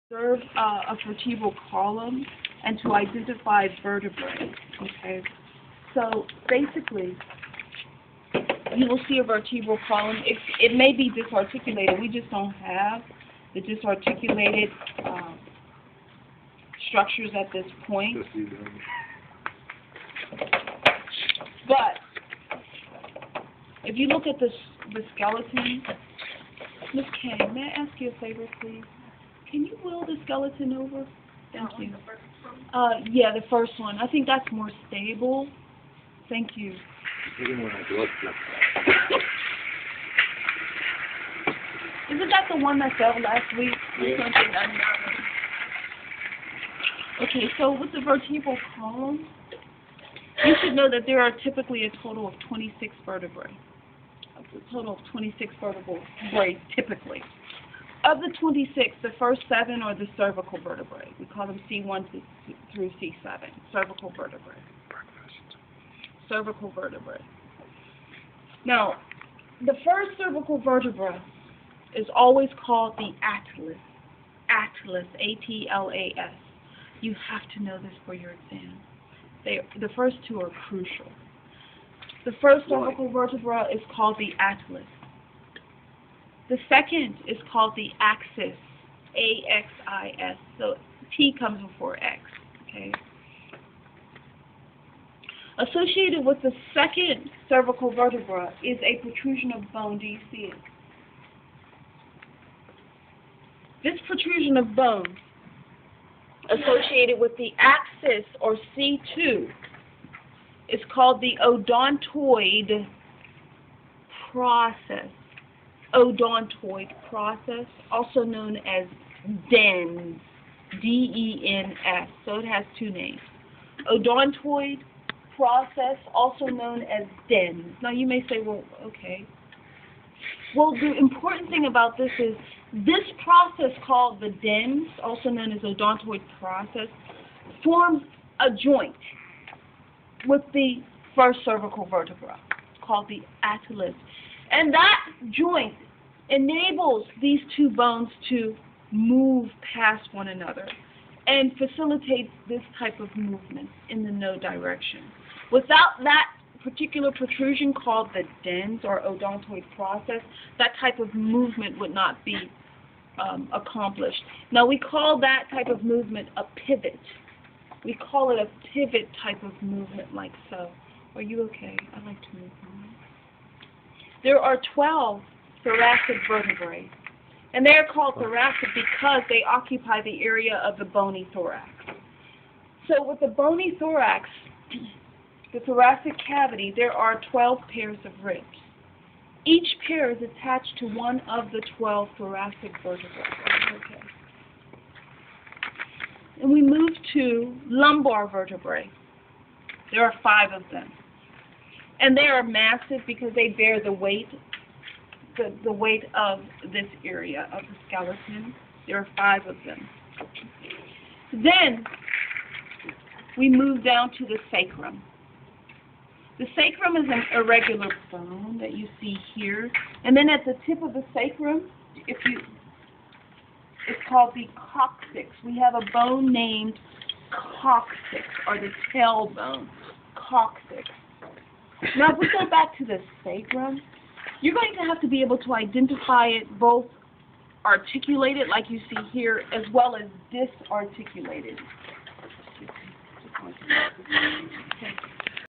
Observe a vertebral column and to identify vertebrae. Okay, so basically, you will see a vertebral column. It may be disarticulated. We just don't have the disarticulated structures at this point. But if you look at the skeleton, Miss Kay, may I ask you a favor, please? Can you wheel the skeleton over? Thank you. Yeah, the first one. I think that's more stable. Thank you. Isn't that the one that fell last week? Yeah. Okay, so with the vertebral column, you should know that there are typically a total of 26 vertebrae. A total of 26 vertebrae, typically. Of the 26, the first 7 are the cervical vertebrae. We call them C1 through C7, cervical vertebrae. Cervical vertebrae. Now, the first cervical vertebra is always called the atlas. Atlas, A-T-L-A-S. You have to know this for your exam. The first two are crucial. The first cervical vertebra is called the atlas. The second is called the axis, A-X-I-S. So T comes before X, okay? Associated with the second cervical vertebra is a protrusion of bone. Do you see it? This protrusion of bone associated with the axis, or C2, is called the odontoid process. Odontoid process, also known as DENS, D-E-N-S, so it has two names. Odontoid process, also known as DENS. Now you may say, well, okay. Well, the important thing about this is this process called the DENS, also known as odontoid process, forms a joint with the first cervical vertebra called the atlas. And that joint enables these two bones to move past one another and facilitates this type of movement in the no direction. Without that particular protrusion called the DENS, or odontoid process, that type of movement would not be accomplished. Now, we call that type of movement a pivot. We call it a pivot type of movement, like so. Are you okay? I'd like to move on. There are 12 thoracic vertebrae, and they are called thoracic because they occupy the area of the bony thorax. So with the bony thorax, the thoracic cavity, there are 12 pairs of ribs. Each pair is attached to one of the 12 thoracic vertebrae. Okay. And we move to lumbar vertebrae. There are 5 of them. And they are massive because they bear the weight, the weight of this area of the skeleton. There are 5 of them. Then we move down to the sacrum. The sacrum is an irregular bone that you see here. And then at the tip of the sacrum, it's called the coccyx. We have a bone named coccyx, or the tailbone, coccyx. Now, if we go back to the sacrum, you're going to have to be able to identify it both articulated, like you see here, as well as disarticulated.